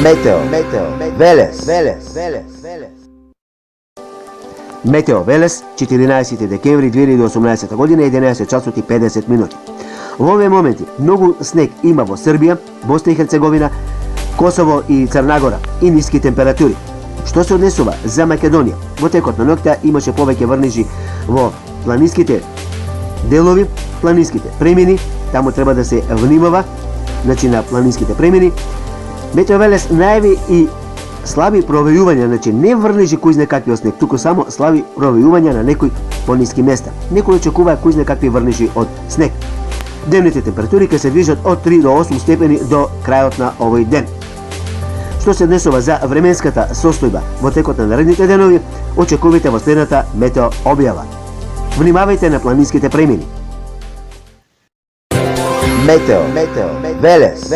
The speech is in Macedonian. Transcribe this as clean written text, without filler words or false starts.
Meteo Велес. Метео Велес, 14 декември 2018 година, 11 часот и 50 минути. Во овие моменти многу снег има во Србија, Босна и Херцеговина, Косово и Црна Гора и ниски температури. Што се однесува за Македонија? Во текот на ноќта имаше повеќе врнежи во планинските делови, планинските премини, таму треба да се внимава, на планинските премини. Метео Велес најави и слаби провејувања, не врнежи кои знае какви од снег, туку само слаби провејувања на некои пониски места. Некои очекуваа кои знае какви врнежи од снег. Дневните температури ќе се движат од 3 до 8 степени до крајот на овој ден. Што се однесува за временската состојба во текот на наредните денови, очекувате во следната метео објава. Внимавајте на планинските премини. Метео Велес.